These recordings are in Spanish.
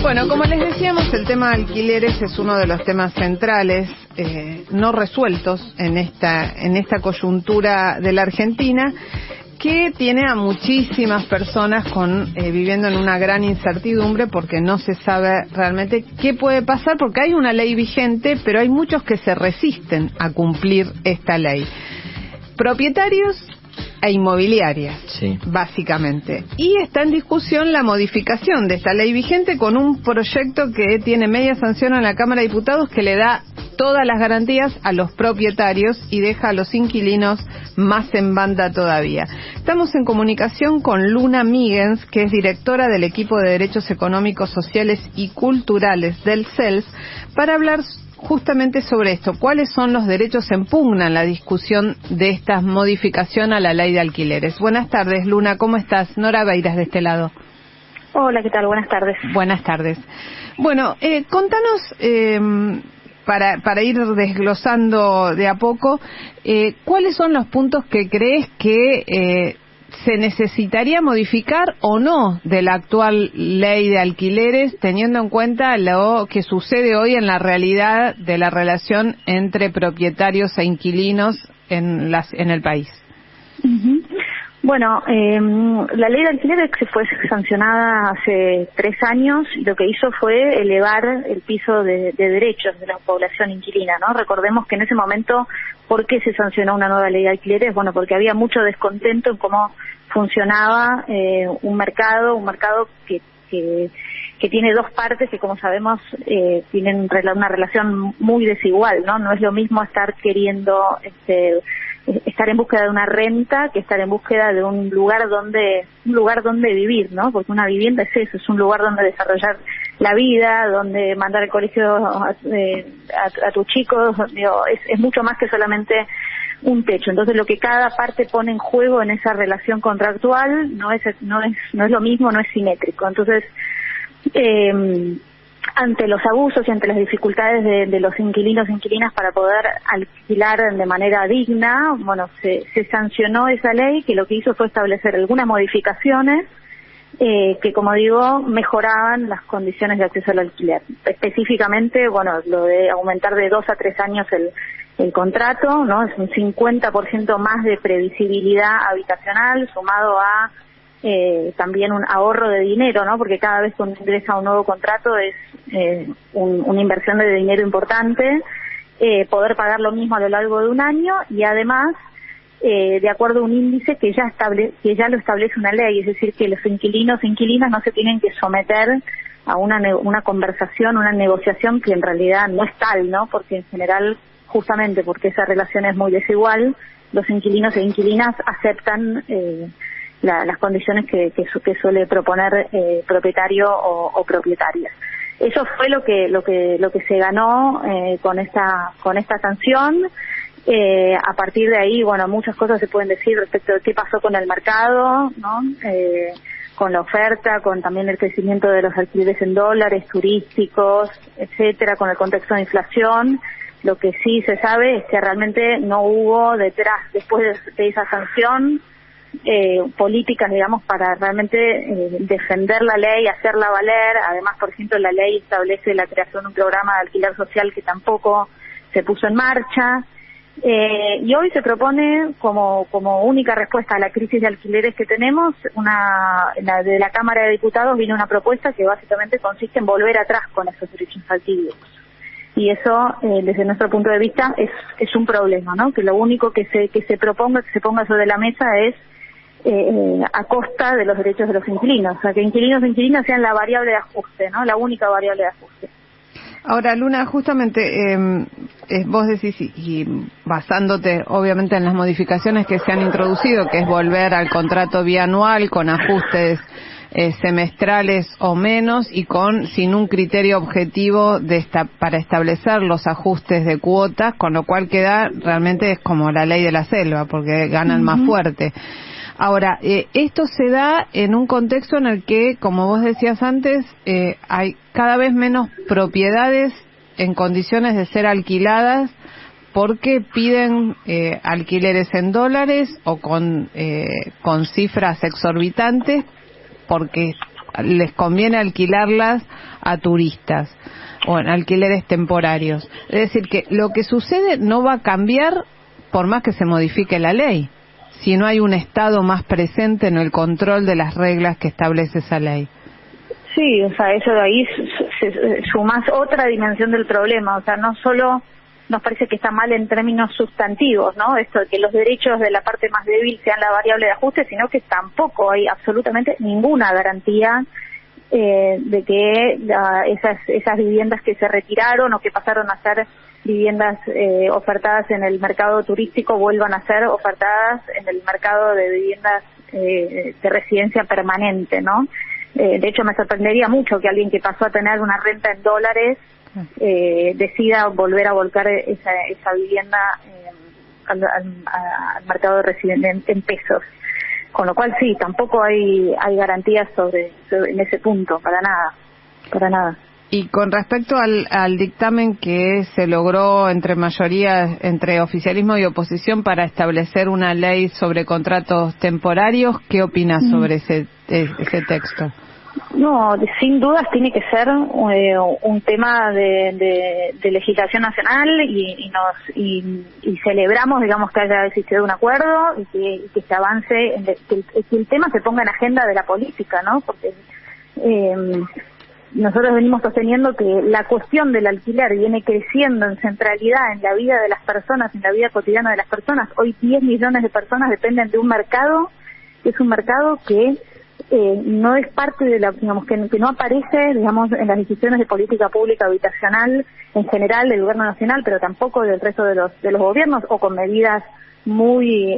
Bueno, como les decíamos, el tema de alquileres es uno de los temas centrales no resueltos en esta coyuntura de la Argentina, que tiene a muchísimas personas viviendo en una gran incertidumbre porque no se sabe realmente qué puede pasar, porque hay una ley vigente, pero hay muchos que se resisten a cumplir esta ley. Propietarios e inmobiliarias, sí, básicamente. Y está en discusión la modificación de esta ley vigente con un proyecto que tiene media sanción en la Cámara de Diputados que le da todas las garantías a los propietarios y deja a los inquilinos más en banda todavía. Estamos en comunicación con Luna Migens, que es directora del equipo de Derechos Económicos, Sociales y Culturales del CELS, para hablar justamente sobre esto. ¿Cuáles son los derechos en pugna en la discusión de esta modificación a la ley de alquileres? Buenas tardes, Luna, ¿cómo estás? Nora Beiras de este lado. Hola, ¿qué tal? Buenas tardes. Buenas tardes. Bueno, contanos, para ir desglosando de a poco, ¿cuáles son los puntos que crees que se necesitaría modificar o no de la actual ley de alquileres, teniendo en cuenta lo que sucede hoy en la realidad de la relación entre propietarios e inquilinos en el país? Uh-huh. Bueno, la ley de alquileres que fue sancionada hace 3 años, lo que hizo fue elevar el piso de derechos de la población inquilina, ¿no? Recordemos que en ese momento, ¿por qué se sancionó una nueva ley de alquileres? Bueno, porque había mucho descontento en cómo funcionaba un mercado que tiene dos partes que, como sabemos, tienen una relación muy desigual, ¿no? No es lo mismo estar queriendo estar en búsqueda de una renta que estar en búsqueda de un lugar donde vivir, ¿no? Porque una vivienda es eso, es un lugar donde desarrollar la vida, donde mandar al colegio a tus chicos, digo, es mucho más que solamente un techo. Entonces, lo que cada parte pone en juego en esa relación contractual no es lo mismo, no es simétrico. Entonces, ante los abusos y ante las dificultades de los inquilinos e inquilinas para poder alquilar de manera digna, bueno, se sancionó esa ley, que lo que hizo fue establecer algunas modificaciones que, como digo, mejoraban las condiciones de acceso al alquiler. Específicamente, bueno, lo de aumentar de 2 a 3 años el contrato, ¿no? Es un 50% más de previsibilidad habitacional, sumado a también un ahorro de dinero, ¿no? Porque cada vez que uno ingresa a un nuevo contrato es una inversión de dinero importante, poder pagar lo mismo a lo largo de un año y además de acuerdo a un índice que ya lo establece una ley, es decir, que los inquilinos e inquilinas no se tienen que someter a una conversación, una negociación que en realidad no es tal, ¿no? Porque en general, justamente porque esa relación es muy desigual, los inquilinos e inquilinas aceptan las condiciones que suele proponer propietario o propietarias. Eso fue lo que se ganó con esta sanción. A partir de ahí, bueno, muchas cosas se pueden decir respecto de qué pasó con el mercado, ¿no? Con la oferta, con también el crecimiento de los alquileres en dólares, turísticos, etcétera, con el contexto de inflación. Lo que sí se sabe es que realmente no hubo después de esa sanción, políticas, digamos, para realmente defender la ley, hacerla valer. Además, por ejemplo, la ley establece la creación de un programa de alquiler social que tampoco se puso en marcha. Y hoy se propone como única respuesta a la crisis de alquileres que tenemos, de la Cámara de Diputados vino una propuesta que básicamente consiste en volver atrás con esos derechos adquiridos. Y eso, desde nuestro punto de vista, es un problema, ¿no? Que lo único que se ponga sobre la mesa es a costa de los derechos de los inquilinos, o sea, que inquilinos e inquilinas sean la variable de ajuste, ¿no? La única variable de ajuste. Ahora, Luna, justamente vos decís, y basándote obviamente en las modificaciones que se han introducido, que es volver al contrato bianual con ajustes semestrales o menos y sin un criterio objetivo para establecer los ajustes de cuotas, con lo cual realmente es como la ley de la selva, porque ganan más fuerte. Ahora, esto se da en un contexto en el que, como vos decías antes, hay cada vez menos propiedades en condiciones de ser alquiladas porque piden alquileres en dólares o con cifras exorbitantes, porque les conviene alquilarlas a turistas o en alquileres temporarios. Es decir, que lo que sucede no va a cambiar por más que se modifique la ley, si no hay un Estado más presente en el control de las reglas que establece esa ley. Sí, o sea, eso de ahí sumás otra dimensión del problema, o sea, no solo nos parece que está mal en términos sustantivos, ¿no? Esto de que los derechos de la parte más débil sean la variable de ajuste, sino que tampoco hay absolutamente ninguna garantía de que esas viviendas que se retiraron o que pasaron a ser viviendas ofertadas en el mercado turístico vuelvan a ser ofertadas en el mercado de viviendas de residencia permanente, ¿no? De hecho, me sorprendería mucho que alguien que pasó a tener una renta en dólares decida volver a volcar esa vivienda al mercado de residencia en pesos. Con lo cual, sí, tampoco hay garantías sobre en ese punto, para nada. Y con respecto al dictamen que se logró entre mayoría, entre oficialismo y oposición para establecer una ley sobre contratos temporarios, ¿qué opinas sobre ese texto? No, sin dudas tiene que ser un tema de legislación nacional y celebramos, digamos, que haya existido un acuerdo y que se avance, que el tema se ponga en agenda de la política, ¿no? Porque nosotros venimos sosteniendo que la cuestión del alquiler viene creciendo en centralidad en la vida de las personas, en la vida cotidiana de las personas. Hoy 10 millones de personas dependen de un mercado, que es un mercado que no es parte de digamos, que no aparece, digamos, en las decisiones de política pública habitacional en general del gobierno nacional, pero tampoco del resto de los gobiernos, o con medidas muy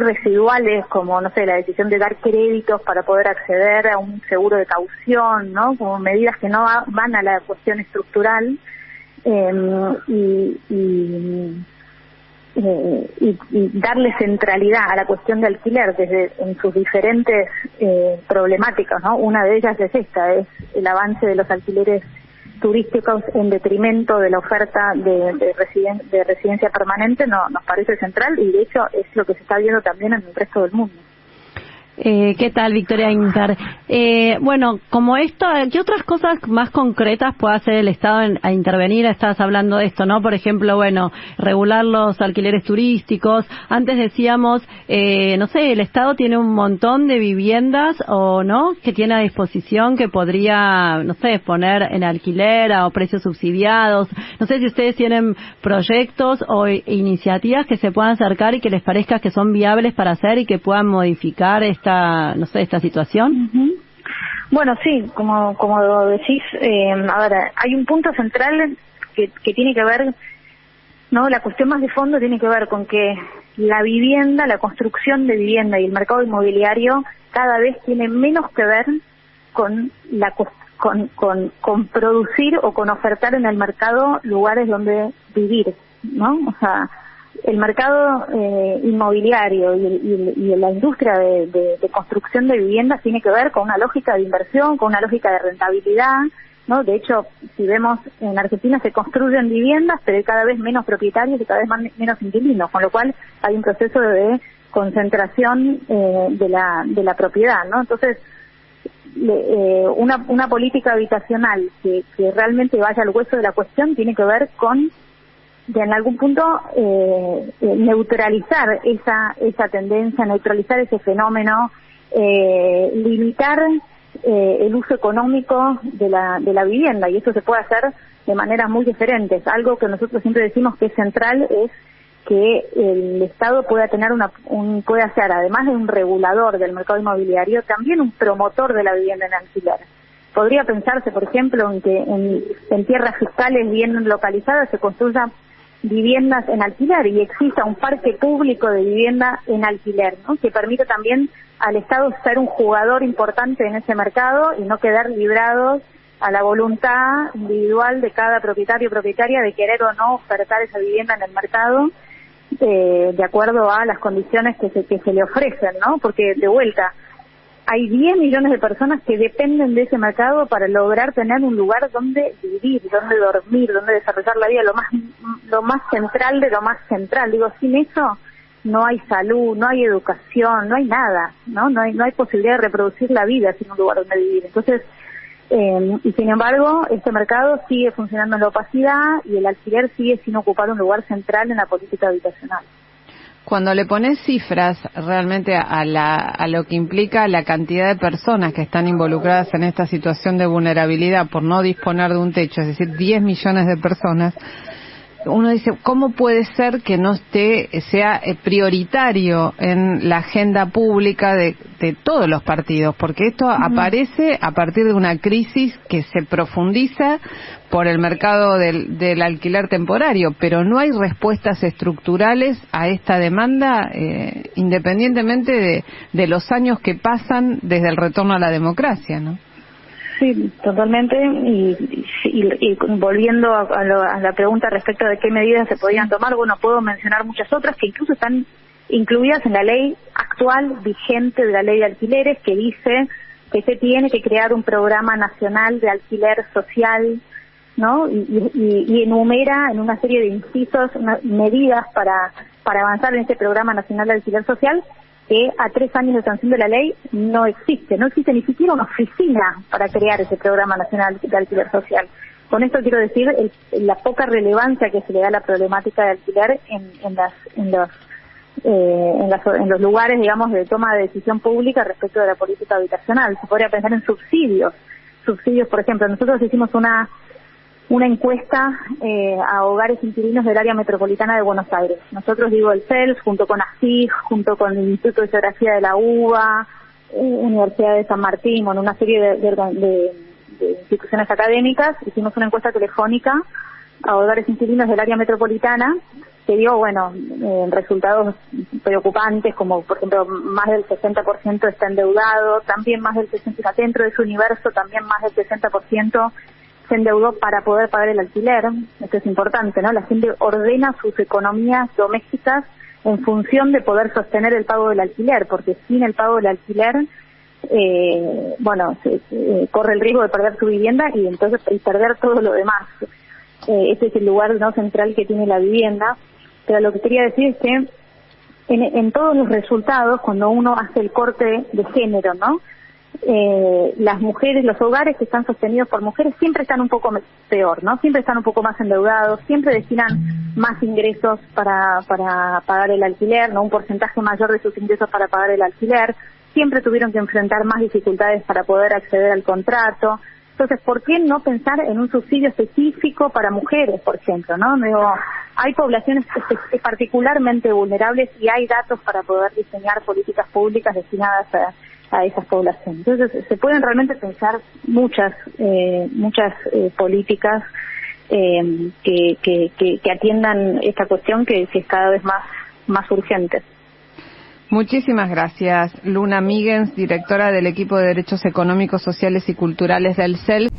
residuales, como, no sé, la decisión de dar créditos para poder acceder a un seguro de caución, ¿no? Como medidas que no van a la cuestión estructural, y darle centralidad a la cuestión de alquiler desde en sus diferentes problemáticas, ¿no? Una de ellas es esta, es el avance de los alquileres turísticos en detrimento de la oferta de residencia permanente. Nos parece central, y de hecho es lo que se está viendo también en el resto del mundo. ¿Qué tal, Victoria Inter? Bueno, como esto, ¿qué otras cosas más concretas puede hacer el Estado a intervenir? Estás hablando de esto, ¿no? Por ejemplo, bueno, regular los alquileres turísticos. Antes decíamos, no sé, el Estado tiene un montón de viviendas, o no, que tiene a disposición, que podría, no sé, poner en alquiler a precios subsidiados. No sé si ustedes tienen proyectos o iniciativas que se puedan acercar y que les parezca que son viables para hacer y que puedan modificar esta situación. Uh-huh. Bueno, sí, como decís, ahora hay un punto central que tiene que ver, ¿no? La cuestión más de fondo tiene que ver con que la vivienda, la construcción de vivienda y el mercado inmobiliario cada vez tiene menos que ver con con producir o con ofertar en el mercado lugares donde vivir, ¿no? O sea, el mercado inmobiliario y la industria de construcción de viviendas tiene que ver con una lógica de inversión, con una lógica de rentabilidad, ¿no? De hecho, si vemos, en Argentina se construyen viviendas, pero hay cada vez menos propietarios y cada vez menos inquilinos, con lo cual hay un proceso de concentración de la propiedad, ¿no? Entonces, una política habitacional que realmente vaya al hueso de la cuestión tiene que ver con, en algún punto, neutralizar esa tendencia, neutralizar ese fenómeno, limitar el uso económico de la vivienda, y eso se puede hacer de maneras muy diferentes. Algo que nosotros siempre decimos que es central es que el Estado pueda tener pueda ser, además de un regulador del mercado inmobiliario, también un promotor de la vivienda en alquiler. Podría pensarse, por ejemplo, en que en tierras fiscales bien localizadas se construyan viviendas en alquiler y exista un parque público de vivienda en alquiler, ¿no? Que permita también al Estado ser un jugador importante en ese mercado y no quedar librados a la voluntad individual de cada propietario o propietaria de querer o no ofertar esa vivienda en el mercado de acuerdo a las condiciones que se le ofrecen, ¿no? Porque, de vuelta, hay 10 millones de personas que dependen de ese mercado para lograr tener un lugar donde vivir, donde dormir, donde desarrollar la vida, lo más central de lo más central. Digo, sin eso no hay salud, no hay educación, no hay nada, no hay posibilidad de reproducir la vida sin un lugar donde vivir. Entonces, y sin embargo, este mercado sigue funcionando en la opacidad y el alquiler sigue sin ocupar un lugar central en la política habitacional. Cuando le pones cifras realmente a lo que implica la cantidad de personas que están involucradas en esta situación de vulnerabilidad por no disponer de un techo, es decir, 10 millones de personas, uno dice, ¿cómo puede ser que no sea prioritario en la agenda pública de todos los partidos? Porque esto aparece a partir de una crisis que se profundiza por el mercado del alquiler temporario, pero no hay respuestas estructurales a esta demanda, independientemente de los años que pasan desde el retorno a la democracia, ¿no? Sí, totalmente. Y volviendo a la pregunta respecto de qué medidas se podían tomar, bueno, puedo mencionar muchas otras que incluso están incluidas en la ley actual vigente de la ley de alquileres, que dice que se tiene que crear un programa nacional de alquiler social, ¿no? Y enumera en una serie de incisos medidas para avanzar en este programa nacional de alquiler social, que a 3 años de sanción de la ley no existe ni siquiera una oficina para crear ese programa nacional de alquiler social. Con esto quiero decir la poca relevancia que se le da a la problemática de alquiler en los lugares, digamos, de toma de decisión pública respecto de la política habitacional. Se podría pensar en subsidios, por ejemplo. Nosotros hicimos una encuesta a hogares inquilinos del área metropolitana de Buenos Aires. Nosotros, digo, el CELS, junto con ASIG, junto con el Instituto de Geografía de la UBA, Universidad de San Martín, bueno, una serie de instituciones académicas, hicimos una encuesta telefónica a hogares inquilinos del área metropolitana, que dio, bueno, resultados preocupantes, como por ejemplo más del 60% está endeudado, también más del 60%, dentro de su universo también más del 60% se endeudó para poder pagar el alquiler. Esto es importante, ¿no? La gente ordena sus economías domésticas en función de poder sostener el pago del alquiler, porque sin el pago del alquiler, corre el riesgo de perder su vivienda y entonces perder todo lo demás. Este es el lugar, ¿no?, central que tiene la vivienda. Pero lo que quería decir es que en todos los resultados, cuando uno hace el corte de género, ¿no?, las mujeres, los hogares que están sostenidos por mujeres siempre están un poco peor, ¿no? Siempre están un poco más endeudados, siempre destinan más ingresos para pagar el alquiler, ¿no? Un porcentaje mayor de sus ingresos para pagar el alquiler, siempre tuvieron que enfrentar más dificultades para poder acceder al contrato. Entonces, ¿por qué no pensar en un subsidio específico para mujeres, por ejemplo, ¿no? Hay poblaciones particularmente vulnerables y hay datos para poder diseñar políticas públicas destinadas a esas poblaciones. Entonces, se pueden realmente pensar muchas políticas que atiendan esta cuestión que es cada vez más urgente. Muchísimas gracias, Luna Míguens, directora del equipo de Derechos Económicos, Sociales y Culturales del CELS.